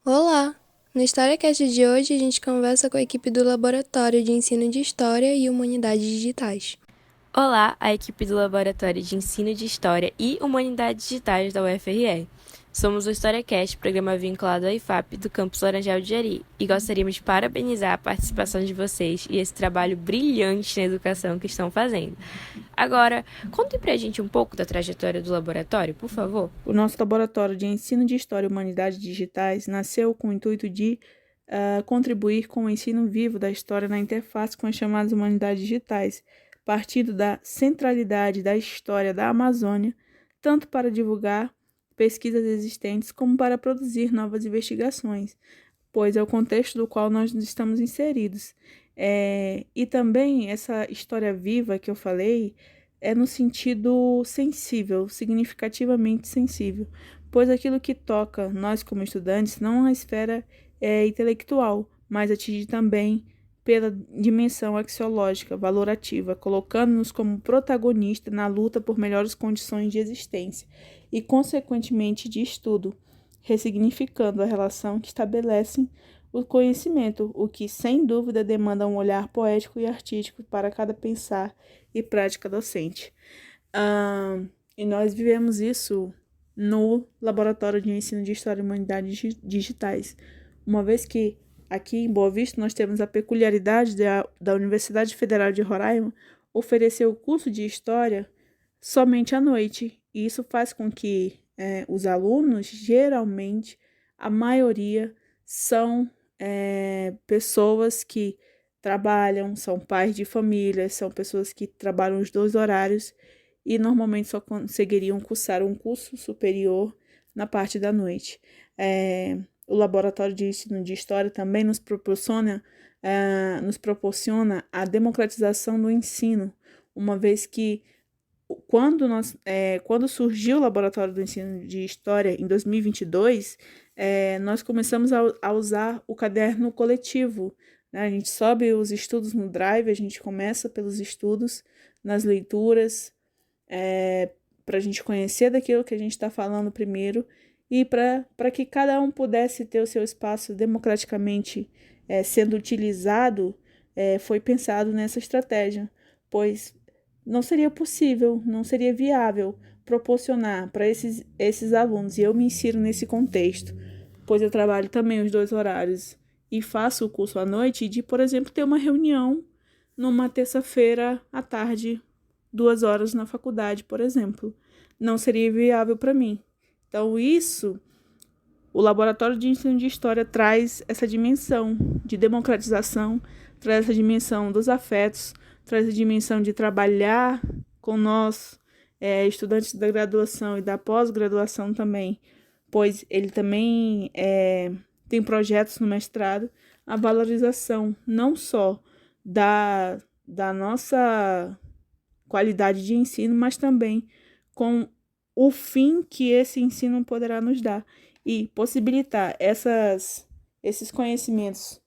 Olá! No HistóriaCast de hoje, a gente conversa com a equipe do Laboratório de Ensino de História e Humanidades Digitais. Olá, a equipe do Laboratório de Ensino de História e Humanidades Digitais da UFRR. Somos o HistóriaCast, programa vinculado ao IFAP do Campus Laranjal de Jari, e gostaríamos de parabenizar a participação de vocês e esse trabalho brilhante na educação que estão fazendo. Agora, contem pra gente um pouco da trajetória do laboratório, por favor. O nosso Laboratório de Ensino de História e Humanidades Digitais nasceu com o intuito de contribuir com o ensino vivo da história na interface com as chamadas humanidades digitais, partindo da centralidade da história da Amazônia, tanto para divulgar pesquisas existentes como para produzir novas investigações, pois é o contexto do qual nós estamos inseridos. E também essa história viva que eu falei é no sentido sensível, significativamente sensível, pois aquilo que toca nós como estudantes não é a esfera intelectual, mas atinge também pela dimensão axiológica, valorativa, colocando-nos como protagonista na luta por melhores condições de existência e, consequentemente, de estudo, ressignificando a relação que estabelecem o conhecimento, o que, sem dúvida, demanda um olhar poético e artístico para cada pensar e prática docente. E nós vivemos isso no Laboratório de Ensino de História e Humanidades Digitais, uma vez que aqui em Boa Vista nós temos a peculiaridade da Universidade Federal de Roraima oferecer o curso de História somente à noite, e isso faz com que os alunos, geralmente, a maioria, são pessoas que trabalham, são pais de família, são pessoas que trabalham os 2 horários e normalmente só conseguiriam cursar um curso superior na parte da noite. O Laboratório de Ensino de História também nos proporciona a democratização do ensino, uma vez que quando surgiu o Laboratório do Ensino de História em 2022, nós começamos a usar o caderno coletivo, né? A gente sobe os estudos no Drive, a gente começa pelos estudos, nas leituras, para a gente conhecer daquilo que a gente está falando primeiro e para que cada um pudesse ter o seu espaço democraticamente sendo utilizado, foi pensado nessa estratégia, pois não seria possível, não seria viável proporcionar para esses alunos, e eu me insiro nesse contexto, pois eu trabalho também os 2 horários e faço o curso à noite, de, por exemplo, ter uma reunião numa terça-feira à tarde, 2 horas na faculdade, por exemplo. Não seria viável para mim. Então, o Laboratório de Ensino de História traz essa dimensão de democratização, traz essa dimensão dos afetos, traz a dimensão de trabalhar com nós, estudantes da graduação e da pós-graduação também, pois ele também tem projetos no mestrado, a valorização não só da nossa qualidade de ensino, mas também com o fim que esse ensino poderá nos dar e possibilitar esses conhecimentos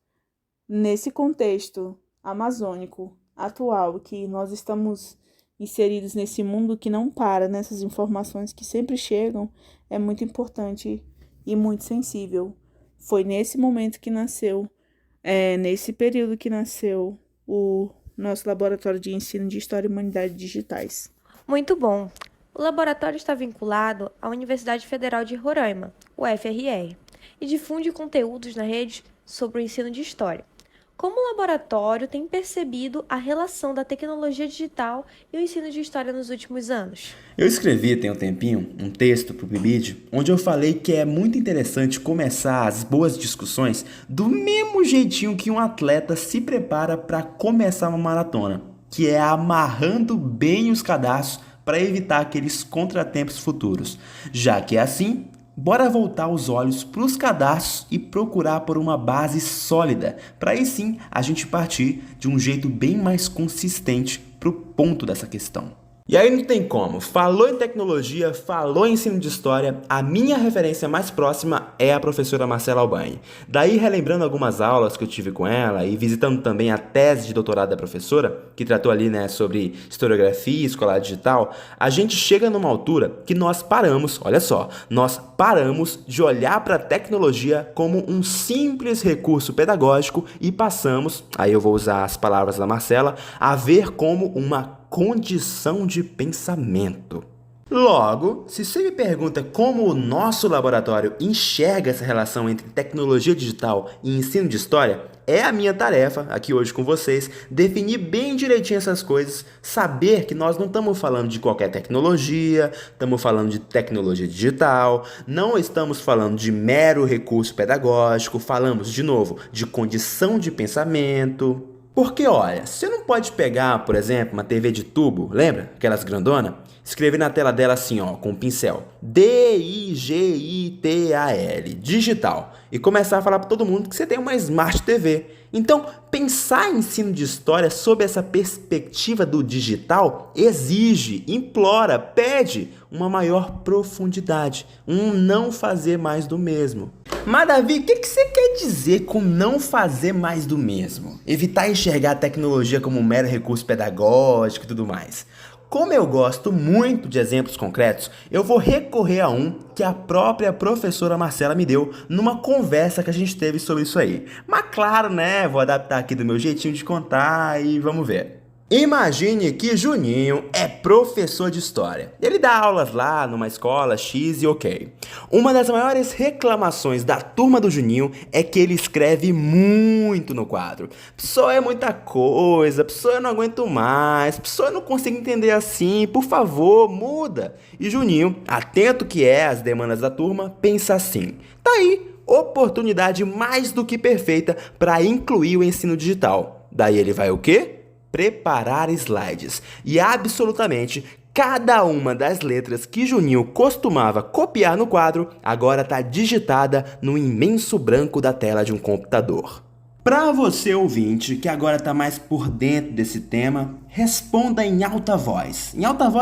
nesse contexto amazônico atual, que nós estamos inseridos nesse mundo que não para, nessas informações que sempre chegam, é muito importante e muito sensível. Foi nesse momento que nasceu, nesse período que nasceu o nosso Laboratório de Ensino de História e Humanidades Digitais. Muito bom! O laboratório está vinculado à Universidade Federal de Roraima, UFRR, e difunde conteúdos na rede sobre o ensino de história. Como o laboratório tem percebido a relação da tecnologia digital e o ensino de história nos últimos anos? Eu escrevi, tem um tempinho, um texto para o PIBID, onde eu falei que é muito interessante começar as boas discussões do mesmo jeitinho que um atleta se prepara para começar uma maratona, que é amarrando bem os cadastros para evitar aqueles contratempos futuros. Já que é assim, bora voltar os olhos para os cadastros e procurar por uma base sólida, para aí sim a gente partir de um jeito bem mais consistente para o ponto dessa questão. E aí não tem como, falou em tecnologia, falou em ensino de história, a minha referência mais próxima é a professora Marcela Albani. Daí, relembrando algumas aulas que eu tive com ela e visitando também a tese de doutorado da professora, que tratou ali, sobre historiografia escolar digital, a gente chega numa altura que nós paramos, olha só, nós paramos de olhar para a tecnologia como um simples recurso pedagógico e passamos, aí eu vou usar as palavras da Marcela, a ver como uma condição de pensamento. Logo, se você me pergunta como o nosso laboratório enxerga essa relação entre tecnologia digital e ensino de história, é a minha tarefa, aqui hoje com vocês, definir bem direitinho essas coisas, saber que nós não estamos falando de qualquer tecnologia, estamos falando de tecnologia digital, não estamos falando de mero recurso pedagógico, falamos, de novo, de condição de pensamento. Porque, olha, você não pode pegar, por exemplo, uma TV de tubo, lembra? Aquelas grandona? Escrever na tela dela assim, com um pincel. D-I-G-I-T-A-L, digital. E começar a falar para todo mundo que você tem uma Smart TV. Então, pensar em ensino de história sob essa perspectiva do digital exige, implora, pede uma maior profundidade, um não fazer mais do mesmo. Mas, Davi, o que você quer dizer com não fazer mais do mesmo? Evitar enxergar a tecnologia como um mero recurso pedagógico e tudo mais. Como eu gosto muito de exemplos concretos, eu vou recorrer a um que a própria professora Marcela me deu numa conversa que a gente teve sobre isso aí. Mas claro, vou adaptar aqui do meu jeitinho de contar e vamos ver. Imagine que Juninho é professor de história. Ele dá aulas lá numa escola X e ok. Uma das maiores reclamações da turma do Juninho é que ele escreve muito no quadro. Pessoal, é muita coisa, pessoal, eu não aguento mais, pessoal, eu não consigo entender assim, por favor, muda. E Juninho, atento que é às demandas da turma, pensa assim, tá aí, oportunidade mais do que perfeita para incluir o ensino digital. Daí ele vai o quê? Preparar slides. E absolutamente cada uma das letras que Juninho costumava copiar no quadro agora está digitada no imenso branco da tela de um computador. Para você ouvinte que agora está mais por dentro desse tema, responda em alta voz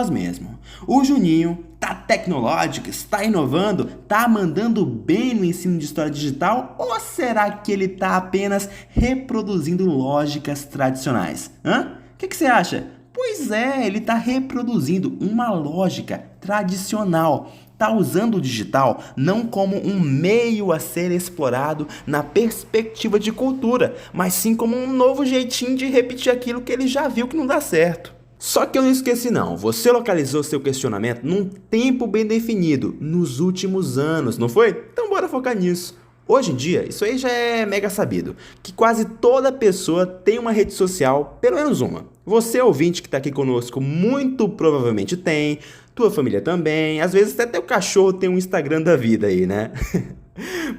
mesmo. O Juninho tá tecnológico, está inovando, tá mandando bem no ensino de história digital ou será que ele tá apenas reproduzindo lógicas tradicionais? O que você acha? Pois é, ele tá reproduzindo uma lógica tradicional. Está usando o digital não como um meio a ser explorado na perspectiva de cultura, mas sim como um novo jeitinho de repetir aquilo que ele já viu que não dá certo. Só que eu não esqueci não, você localizou seu questionamento num tempo bem definido, nos últimos anos, não foi? Então bora focar nisso. Hoje em dia, isso aí já é mega sabido, que quase toda pessoa tem uma rede social, pelo menos uma. Você, ouvinte que está aqui conosco, muito provavelmente tem, tua família também, às vezes até teu cachorro tem um Instagram da vida aí, né?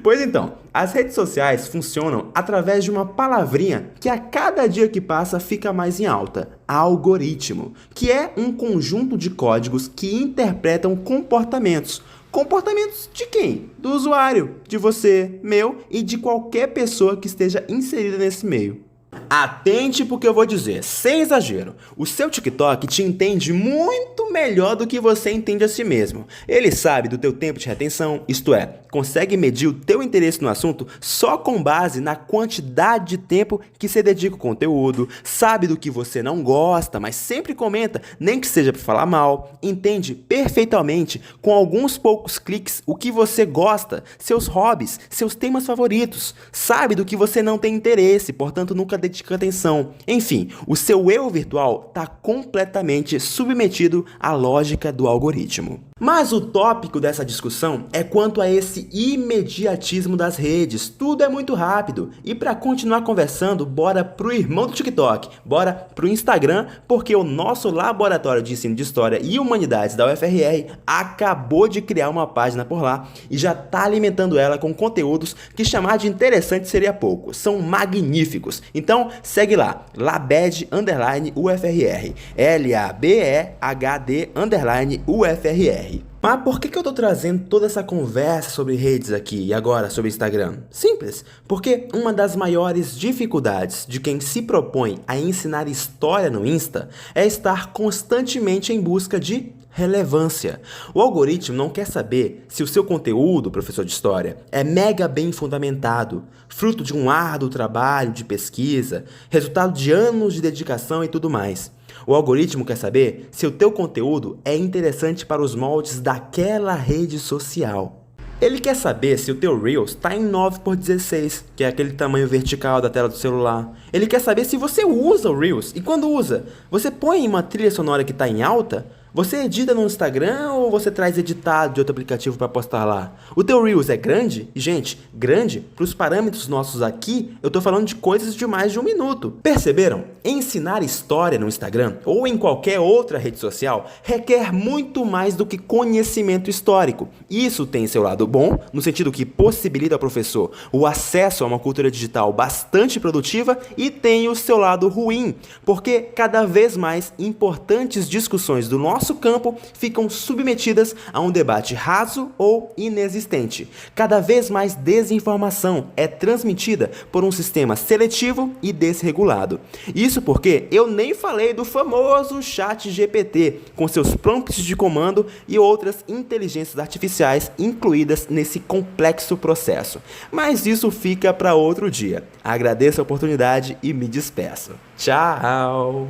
Pois então, as redes sociais funcionam através de uma palavrinha que a cada dia que passa fica mais em alta, algoritmo, que é um conjunto de códigos que interpretam comportamentos. Comportamentos de quem? Do usuário, de você, meu e de qualquer pessoa que esteja inserida nesse meio. Atente porque eu vou dizer, sem exagero, o seu TikTok te entende muito melhor do que você entende a si mesmo. Ele sabe do teu tempo de retenção, isto é, consegue medir o teu interesse no assunto só com base na quantidade de tempo que você dedica ao conteúdo, sabe do que você não gosta, mas sempre comenta, nem que seja para falar mal, entende perfeitamente, com alguns poucos cliques, o que você gosta, seus hobbies, seus temas favoritos, sabe do que você não tem interesse, portanto nunca dedica atenção. Enfim, o seu eu virtual está completamente submetido à lógica do algoritmo. Mas o tópico dessa discussão é quanto a esse imediatismo das redes. Tudo é muito rápido. E para continuar conversando, bora pro irmão do TikTok, bora pro Instagram, porque o nosso Laboratório de Ensino de História e Humanidades da UFRR acabou de criar uma página por lá e já está alimentando ela com conteúdos que chamar de interessante seria pouco. São magníficos. Então segue lá, labed_UFRR, LABEHD_UFRR. Mas por que eu tô trazendo toda essa conversa sobre redes aqui e agora sobre Instagram? Simples, porque uma das maiores dificuldades de quem se propõe a ensinar história no Insta é estar constantemente em busca de relevância. O algoritmo não quer saber se o seu conteúdo, professor de história, é mega bem fundamentado, fruto de um árduo trabalho de pesquisa, resultado de anos de dedicação e tudo mais. O algoritmo quer saber se o teu conteúdo é interessante para os moldes daquela rede social. Ele quer saber se o teu Reels está em 9:16, que é aquele tamanho vertical da tela do celular. Ele quer saber se você usa o Reels. E quando usa, você põe uma trilha sonora que está em alta? Você edita no Instagram ou você traz editado de outro aplicativo para postar lá? O teu Reels é grande? E, gente, grande, para os parâmetros nossos aqui, eu tô falando de coisas de mais de 1 minuto. Perceberam? Ensinar história no Instagram ou em qualquer outra rede social requer muito mais do que conhecimento histórico. Isso tem seu lado bom, no sentido que possibilita ao professor o acesso a uma cultura digital bastante produtiva, e tem o seu lado ruim, porque cada vez mais importantes discussões do nosso campo ficam submetidas a um debate raso ou inexistente. Cada vez mais desinformação é transmitida por um sistema seletivo e desregulado. Isso porque eu nem falei do famoso ChatGPT, com seus prompts de comando e outras inteligências artificiais incluídas nesse complexo processo. Mas isso fica para outro dia. Agradeço a oportunidade e me despeço. Tchau!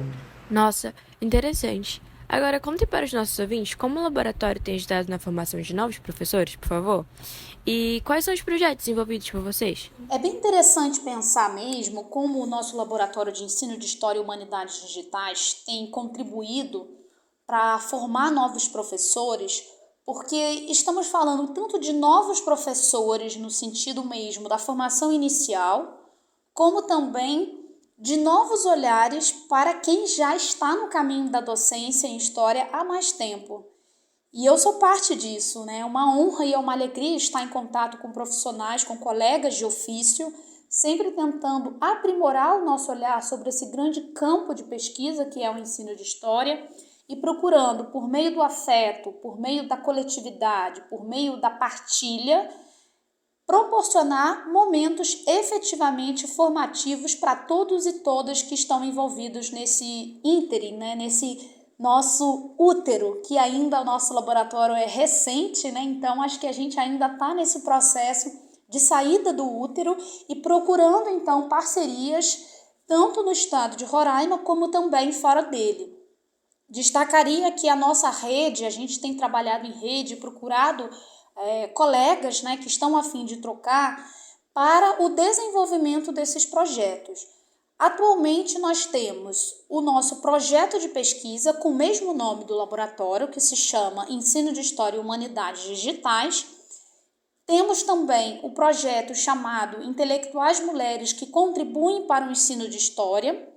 Nossa, interessante. Agora, conte para os nossos ouvintes como o laboratório tem ajudado na formação de novos professores, por favor. E quais são os projetos envolvidos por vocês? É bem interessante pensar mesmo como o nosso laboratório de ensino de História e Humanidades Digitais tem contribuído para formar novos professores, porque estamos falando tanto de novos professores no sentido mesmo da formação inicial, como também de novos olhares para quem já está no caminho da docência em História há mais tempo. E eu sou parte disso, né? É uma honra e é uma alegria estar em contato com profissionais, com colegas de ofício, sempre tentando aprimorar o nosso olhar sobre esse grande campo de pesquisa que é o ensino de História e procurando, por meio do afeto, por meio da coletividade, por meio da partilha, proporcionar momentos efetivamente formativos para todos e todas que estão envolvidos nesse ínterim, né? Nesse nosso útero, que ainda o nosso laboratório é recente, né? Então acho que a gente ainda está nesse processo de saída do útero e procurando então parcerias tanto no estado de Roraima como também fora dele. Destacaria que a nossa rede, a gente tem trabalhado em rede, procurado colegas, né, que estão a fim de trocar para o desenvolvimento desses projetos. Atualmente nós temos o nosso projeto de pesquisa com o mesmo nome do laboratório, que se chama Ensino de História e Humanidades Digitais. Temos também o projeto chamado Intelectuais Mulheres que Contribuem para o Ensino de História,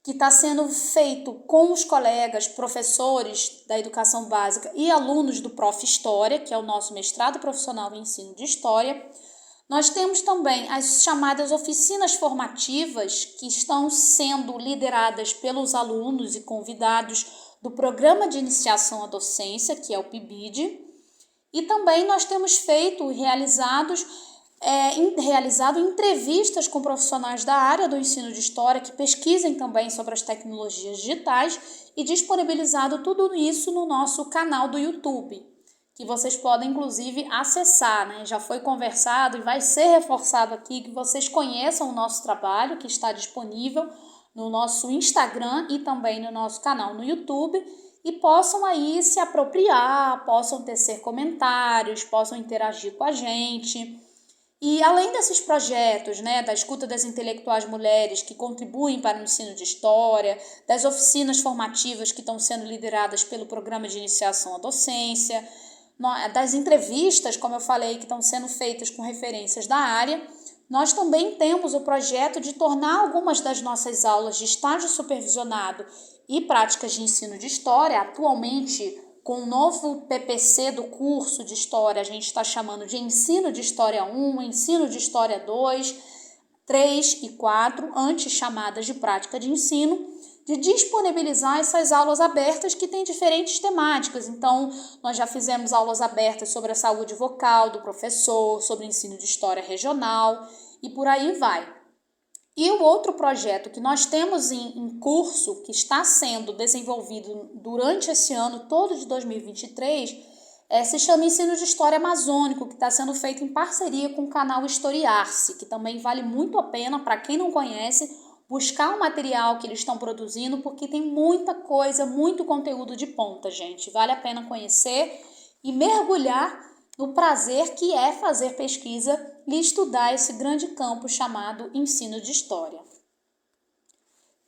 que está sendo feito com os colegas, professores da educação básica e alunos do Prof. História, que é o nosso mestrado profissional em ensino de História. Nós temos também as chamadas oficinas formativas, que estão sendo lideradas pelos alunos e convidados do Programa de Iniciação à Docência, que é o PIBID. E também nós temos feito e realizado entrevistas com profissionais da área do ensino de História que pesquisem também sobre as tecnologias digitais e disponibilizado tudo isso no nosso canal do YouTube, que vocês podem inclusive acessar, né? Já foi conversado e vai ser reforçado aqui que vocês conheçam o nosso trabalho, que está disponível no nosso Instagram e também no nosso canal no YouTube, e possam aí se apropriar, possam tecer comentários, possam interagir com a gente. E além desses projetos, né, da escuta das intelectuais mulheres que contribuem para o ensino de História, das oficinas formativas que estão sendo lideradas pelo Programa de Iniciação à Docência, das entrevistas, como eu falei, que estão sendo feitas com referências da área, nós também temos o projeto de tornar algumas das nossas aulas de estágio supervisionado e práticas de ensino de História, atualmente com o novo PPC do curso de História, a gente está chamando de Ensino de História 1, Ensino de História 2, 3 e 4, antes chamadas de Prática de Ensino, de disponibilizar essas aulas abertas que têm diferentes temáticas. Então, nós já fizemos aulas abertas sobre a saúde vocal do professor, sobre o ensino de história regional e por aí vai. E o outro projeto que nós temos em curso, que está sendo desenvolvido durante esse ano todo de 2023, se chama Ensino de História Amazônico, que está sendo feito em parceria com o canal Historiar-se, que também vale muito a pena, para quem não conhece, buscar o material que eles estão produzindo, porque tem muita coisa, muito conteúdo de ponta, gente. Vale a pena conhecer e mergulhar no prazer que é fazer pesquisa e estudar esse grande campo chamado ensino de história.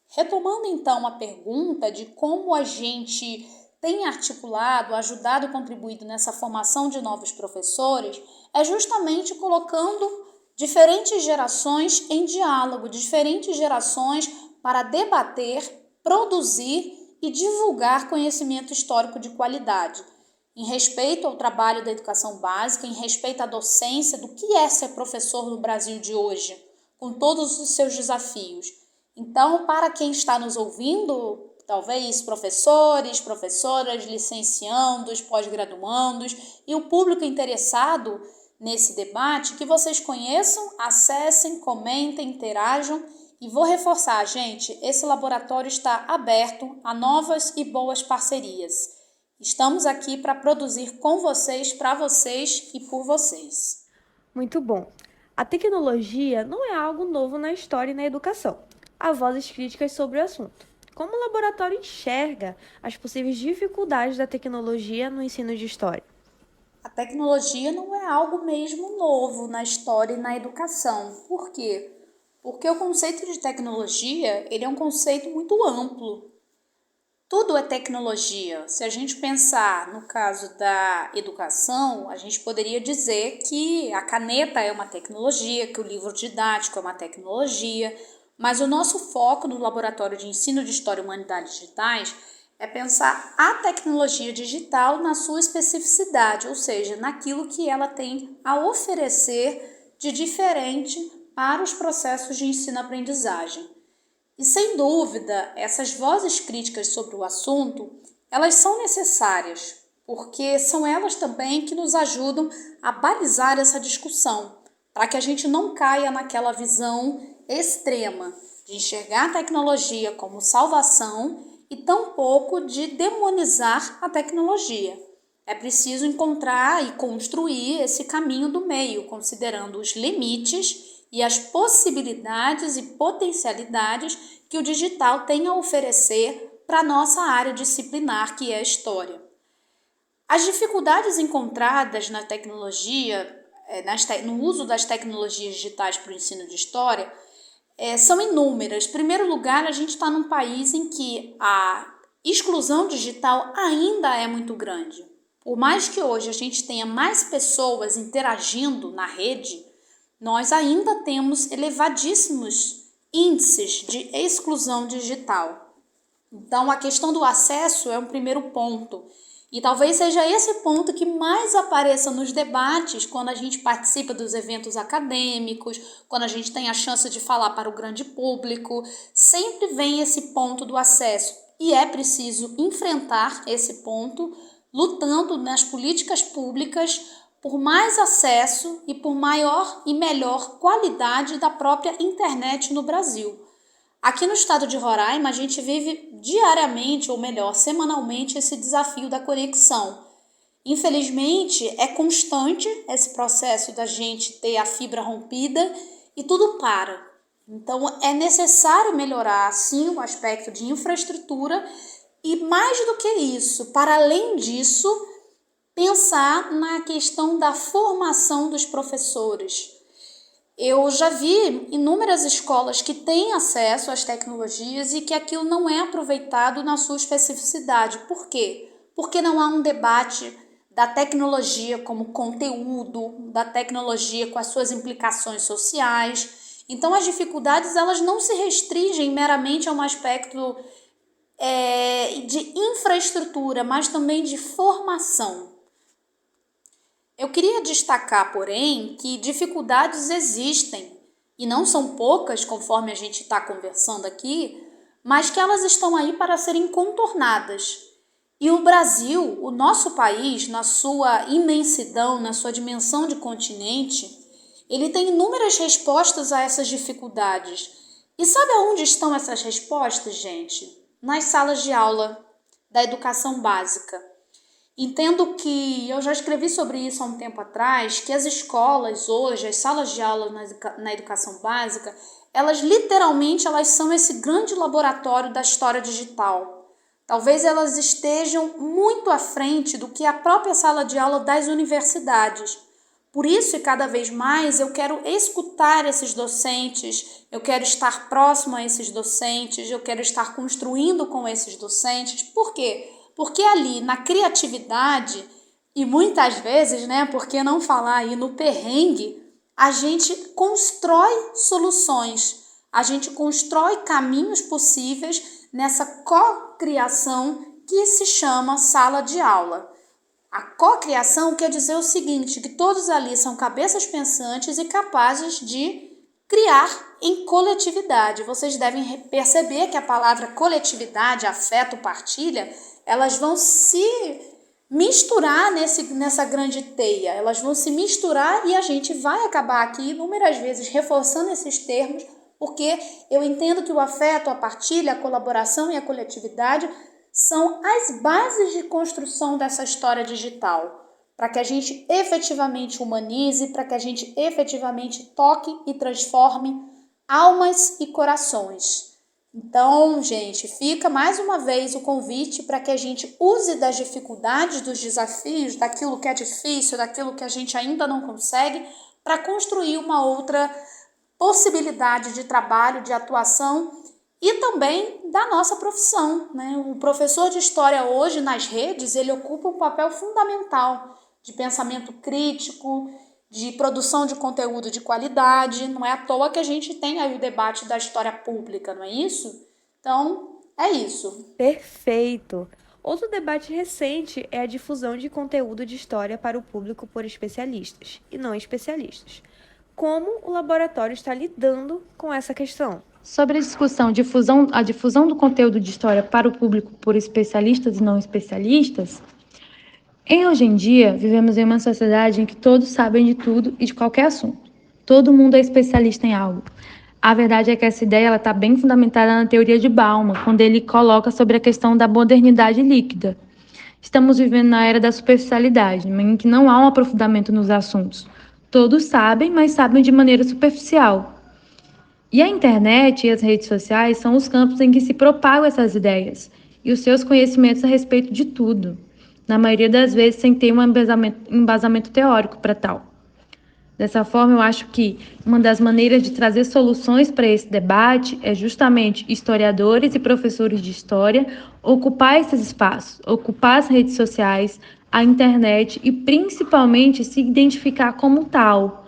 Retomando então a pergunta de como a gente tem articulado, ajudado e contribuído nessa formação de novos professores, é justamente colocando diferentes gerações em diálogo, diferentes gerações para debater, produzir e divulgar conhecimento histórico de qualidade, em respeito ao trabalho da educação básica, em respeito à docência, do que é ser professor no Brasil de hoje, com todos os seus desafios. Então, para quem está nos ouvindo, talvez professores, professoras, licenciandos, pós-graduandos e o público interessado nesse debate, que vocês conheçam, acessem, comentem, interajam. E vou reforçar, gente, esse laboratório está aberto a novas e boas parcerias. Estamos aqui para produzir com vocês, para vocês e por vocês. Muito bom. A tecnologia não é algo novo na história e na educação. Há vozes críticas sobre o assunto. Como o laboratório enxerga as possíveis dificuldades da tecnologia no ensino de história? A tecnologia não é algo mesmo novo na história e na educação. Por quê? Porque o conceito de tecnologia, ele é um conceito muito amplo. Tudo é tecnologia. Se a gente pensar no caso da educação, a gente poderia dizer que a caneta é uma tecnologia, que o livro didático é uma tecnologia, mas o nosso foco no Laboratório de Ensino de História e Humanidades Digitais é pensar a tecnologia digital na sua especificidade, ou seja, naquilo que ela tem a oferecer de diferente para os processos de ensino-aprendizagem. E sem dúvida, essas vozes críticas sobre o assunto, elas são necessárias, porque são elas também que nos ajudam a balizar essa discussão, para que a gente não caia naquela visão extrema de enxergar a tecnologia como salvação e tampouco de demonizar a tecnologia. É preciso encontrar e construir esse caminho do meio, considerando os limites e as possibilidades e potencialidades que o digital tem a oferecer para a nossa área disciplinar, que é a história. As dificuldades encontradas na tecnologia, no uso das tecnologias digitais para o ensino de história, são inúmeras. Em primeiro lugar, a gente está num país em que a exclusão digital ainda é muito grande. Por mais que hoje a gente tenha mais pessoas interagindo na rede, nós ainda temos elevadíssimos índices de exclusão digital. Então, a questão do acesso é um primeiro ponto. E talvez seja esse ponto que mais apareça nos debates quando a gente participa dos eventos acadêmicos, quando a gente tem a chance de falar para o grande público. Sempre vem esse ponto do acesso. E é preciso enfrentar esse ponto, lutando nas políticas públicas por mais acesso e por maior e melhor qualidade da própria internet no Brasil. Aqui no estado de Roraima, a gente vive diariamente, ou melhor, semanalmente, esse desafio da conexão. Infelizmente, é constante esse processo da gente ter a fibra rompida e tudo para. Então, é necessário melhorar, sim, o aspecto de infraestrutura e, mais do que isso, para além disso, pensar na questão da formação dos professores. Eu já vi inúmeras escolas que têm acesso às tecnologias e que aquilo não é aproveitado na sua especificidade. Por quê? Porque não há um debate da tecnologia como conteúdo, da tecnologia com as suas implicações sociais. Então, as dificuldades elas não se restringem meramente a um aspecto de infraestrutura, mas também de formação. Eu queria destacar, porém, que dificuldades existem, e não são poucas, conforme a gente está conversando aqui, mas que elas estão aí para serem contornadas. E o Brasil, o nosso país, na sua imensidão, na sua dimensão de continente, ele tem inúmeras respostas a essas dificuldades. E sabe aonde estão essas respostas, gente? Nas salas de aula da educação básica. Entendo que, eu já escrevi sobre isso há um tempo atrás, que as escolas hoje, as salas de aula na educação básica, elas literalmente são esse grande laboratório da história digital. Talvez elas estejam muito à frente do que a própria sala de aula das universidades. Por isso, e cada vez mais, eu quero escutar esses docentes, eu quero estar próximo a esses docentes, eu quero estar construindo com esses docentes. Por quê? Porque ali, na criatividade, e muitas vezes, por que não falar aí no perrengue, a gente constrói soluções, a gente constrói caminhos possíveis nessa cocriação que se chama sala de aula. A cocriação quer dizer o seguinte, que todos ali são cabeças pensantes e capazes de criar em coletividade. Vocês devem perceber que a palavra coletividade, afeto, partilha, elas vão se misturar nessa grande teia. Elas vão se misturar e a gente vai acabar aqui inúmeras vezes reforçando esses termos, porque eu entendo que o afeto, a partilha, a colaboração e a coletividade são as bases de construção dessa história digital, para que a gente efetivamente humanize, para que a gente efetivamente toque e transforme almas e corações. Então, gente, fica mais uma vez o convite para que a gente use das dificuldades, dos desafios, daquilo que é difícil, daquilo que a gente ainda não consegue, para construir uma outra possibilidade de trabalho, de atuação e também da nossa profissão, O professor de história hoje nas redes, ele ocupa um papel fundamental de pensamento crítico, de produção de conteúdo de qualidade. Não é à toa que a gente tem aí o debate da história pública, não é isso? Então, é isso. Perfeito! Outro debate recente é a difusão de conteúdo de história para o público por especialistas e não especialistas. Como o laboratório está lidando com essa questão? Sobre a difusão do conteúdo de história para o público por especialistas e não especialistas, hoje em dia, vivemos em uma sociedade em que todos sabem de tudo e de qualquer assunto. Todo mundo é especialista em algo. A verdade é que essa ideia está bem fundamentada na teoria de Bauman, quando ele coloca sobre a questão da modernidade líquida. Estamos vivendo na era da superficialidade, em que não há um aprofundamento nos assuntos. Todos sabem, mas sabem de maneira superficial. E a internet e as redes sociais são os campos em que se propagam essas ideias e os seus conhecimentos a respeito de tudo, na maioria das vezes sem ter um embasamento teórico para tal. Dessa forma, eu acho que uma das maneiras de trazer soluções para esse debate é justamente historiadores e professores de história ocupar esses espaços, ocupar as redes sociais, a internet e principalmente se identificar como tal,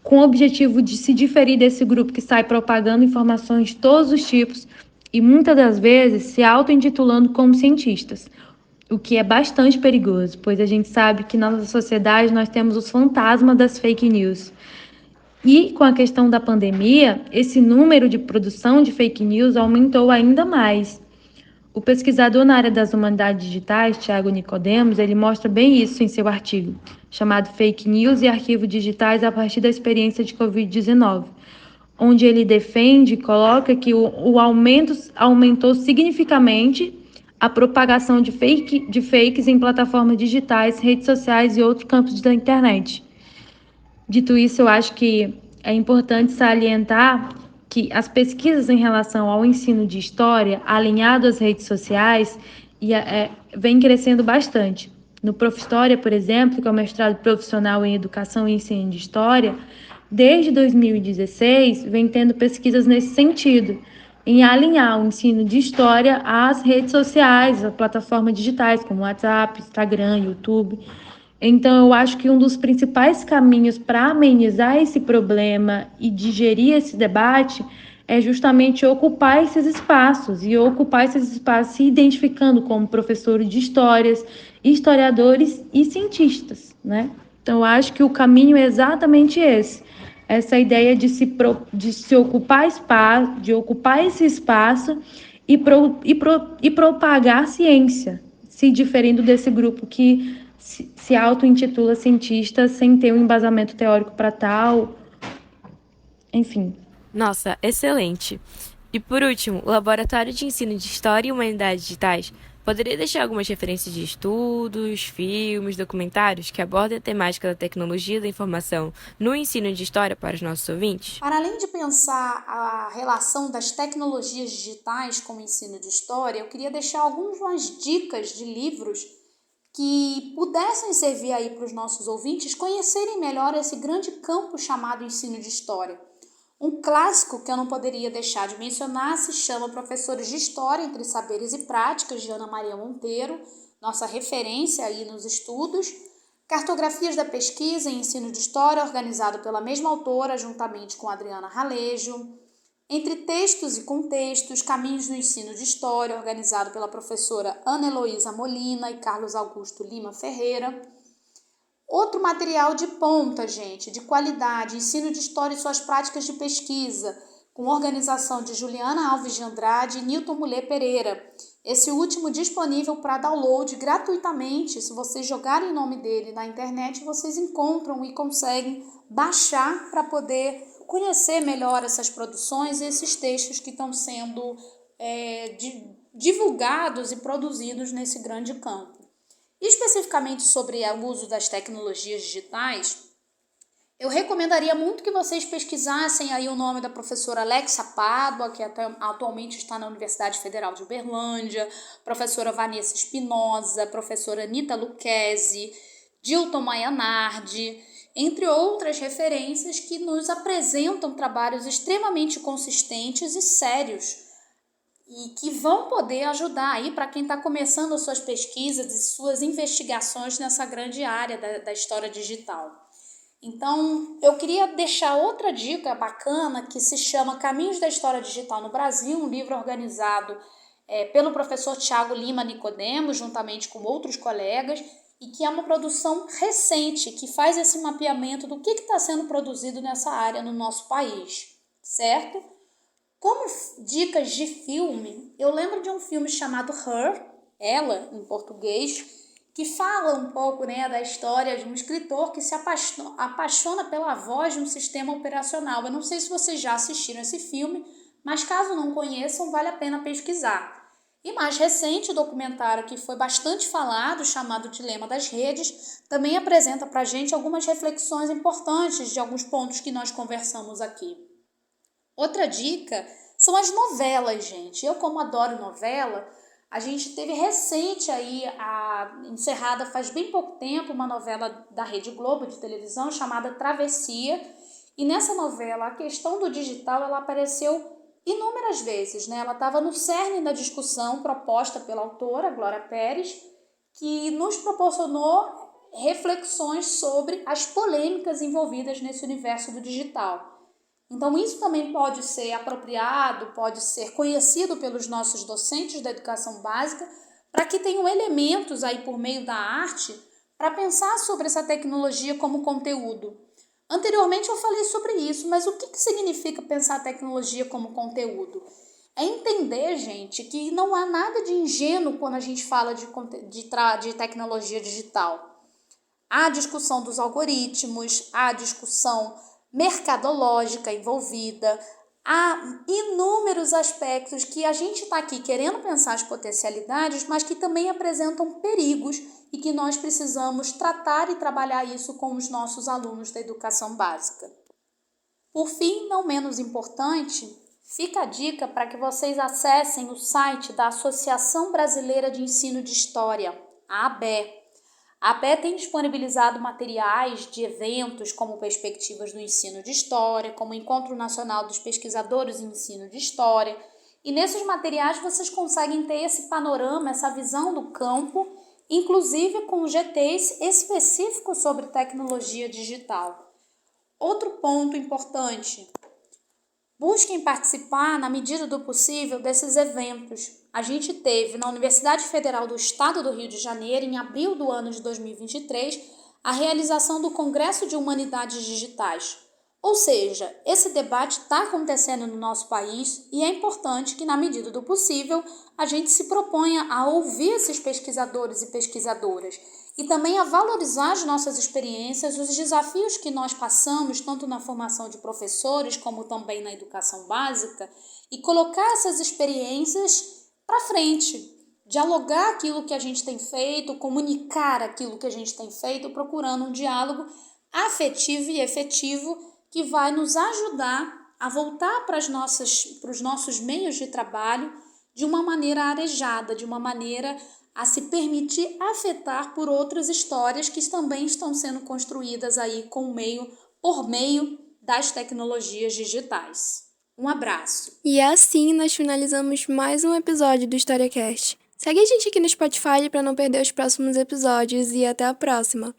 com o objetivo de se diferir desse grupo que sai propagando informações de todos os tipos e muitas das vezes se auto-intitulando como cientistas, o que é bastante perigoso, pois a gente sabe que na nossa sociedade nós temos os fantasmas das fake news. E com a questão da pandemia, esse número de produção de fake news aumentou ainda mais. O pesquisador na área das humanidades digitais, Thiago Nicodemos, ele mostra bem isso em seu artigo, chamado Fake News e Arquivos Digitais a partir da experiência de Covid-19, onde ele defende e coloca que o aumento aumentou significativamente a propagação de fakes em plataformas digitais, redes sociais e outros campos da internet. Dito isso, eu acho que é importante salientar que as pesquisas em relação ao ensino de história, alinhado às redes sociais, vem crescendo bastante. No Profhistória, por exemplo, que é o mestrado profissional em Educação e Ensino de História, desde 2016 vem tendo pesquisas nesse sentido, em alinhar o ensino de história às redes sociais, às plataformas digitais, como WhatsApp, Instagram, YouTube. Então, eu acho que um dos principais caminhos para amenizar esse problema e digerir esse debate é justamente ocupar esses espaços, se identificando como professores de histórias, historiadores e cientistas, Então, eu acho que o caminho é exatamente esse. Essa ideia de ocupar esse espaço e propagar ciência, se diferindo desse grupo que se auto-intitula cientista sem ter um embasamento teórico para tal, enfim. Nossa, excelente! E por último, o Laboratório de Ensino de História e Humanidades Digitais poderia deixar algumas referências de estudos, filmes, documentários que abordem a temática da tecnologia e da informação no ensino de história para os nossos ouvintes? Para além de pensar a relação das tecnologias digitais com o ensino de história, eu queria deixar algumas dicas de livros que pudessem servir aí para os nossos ouvintes conhecerem melhor esse grande campo chamado ensino de história. Um clássico que eu não poderia deixar de mencionar se chama Professores de História entre Saberes e Práticas, de Ana Maria Monteiro, nossa referência aí nos estudos. Cartografias da Pesquisa em Ensino de História, organizado pela mesma autora, juntamente com Adriana Ralejo. Entre Textos e Contextos, Caminhos no Ensino de História, organizado pela professora Ana Heloísa Molina e Carlos Augusto Lima Ferreira. Outro material de ponta, gente, de qualidade, Ensino de História e suas práticas de pesquisa, com organização de Juliana Alves de Andrade e Nilton Mulher Pereira. Esse último disponível para download gratuitamente. Se vocês jogarem o nome dele na internet, vocês encontram e conseguem baixar para poder conhecer melhor essas produções e esses textos que estão sendo divulgados e produzidos nesse grande campo. Especificamente sobre o uso das tecnologias digitais, eu recomendaria muito que vocês pesquisassem aí o nome da professora Alexa Pádua, que atualmente está na Universidade Federal de Uberlândia, professora Vanessa Espinosa, professora Anita Lucchesi, Dilton Maianardi, entre outras referências que nos apresentam trabalhos extremamente consistentes e sérios, e que vão poder ajudar aí para quem está começando as suas pesquisas e suas investigações nessa grande área da história digital. Então, eu queria deixar outra dica bacana que se chama Caminhos da História Digital no Brasil, um livro organizado pelo professor Tiago Lima Nicodemo, juntamente com outros colegas, e que é uma produção recente, que faz esse mapeamento do que está sendo produzido nessa área no nosso país, certo? Como dicas de filme, eu lembro de um filme chamado Her, Ela, em português, que fala um pouco da história de um escritor que se apaixona pela voz de um sistema operacional. Eu não sei se vocês já assistiram esse filme, mas caso não conheçam, vale a pena pesquisar. E mais recente, o documentário que foi bastante falado, chamado Dilema das Redes, também apresenta para a gente algumas reflexões importantes de alguns pontos que nós conversamos aqui. Outra dica são as novelas, gente. Eu, como adoro novela, a gente teve recente aí, encerrada faz bem pouco tempo, uma novela da Rede Globo de televisão chamada Travessia. E nessa novela, a questão do digital, ela apareceu inúmeras vezes, Ela estava no cerne da discussão proposta pela autora, Glória Pérez, que nos proporcionou reflexões sobre as polêmicas envolvidas nesse universo do digital. Então, isso também pode ser apropriado, pode ser conhecido pelos nossos docentes da educação básica, para que tenham elementos aí por meio da arte para pensar sobre essa tecnologia como conteúdo. Anteriormente eu falei sobre isso, mas o que significa pensar a tecnologia como conteúdo? É entender, gente, que não há nada de ingênuo quando a gente fala de tecnologia digital. Há a discussão dos algoritmos, há a discussão mercadológica envolvida, há inúmeros aspectos que a gente está aqui querendo pensar as potencialidades, mas que também apresentam perigos e que nós precisamos tratar e trabalhar isso com os nossos alunos da educação básica. Por fim, não menos importante, fica a dica para que vocês acessem o site da Associação Brasileira de Ensino de História, a ABE. A ABE tem disponibilizado materiais de eventos como Perspectivas do Ensino de História, como Encontro Nacional dos Pesquisadores em Ensino de História, e nesses materiais vocês conseguem ter esse panorama, essa visão do campo, inclusive com GTs específicos sobre tecnologia digital. Outro ponto importante: busquem participar, na medida do possível, desses eventos. A gente teve na Universidade Federal do Estado do Rio de Janeiro, em abril do ano de 2023, a realização do Congresso de Humanidades Digitais, Ou seja, esse debate está acontecendo no nosso país e é importante que, na medida do possível, a gente se proponha a ouvir esses pesquisadores e pesquisadoras e também a valorizar as nossas experiências, os desafios que nós passamos, tanto na formação de professores como também na educação básica, e colocar essas experiências para frente, dialogar aquilo que a gente tem feito, comunicar aquilo que a gente tem feito, procurando um diálogo afetivo e efetivo que vai nos ajudar a voltar para os nossos meios de trabalho de uma maneira arejada, de uma maneira a se permitir afetar por outras histórias que também estão sendo construídas aí por meio das tecnologias digitais. Um abraço. E assim nós finalizamos mais um episódio do HistóriaCast. Segue a gente aqui no Spotify para não perder os próximos episódios e até a próxima!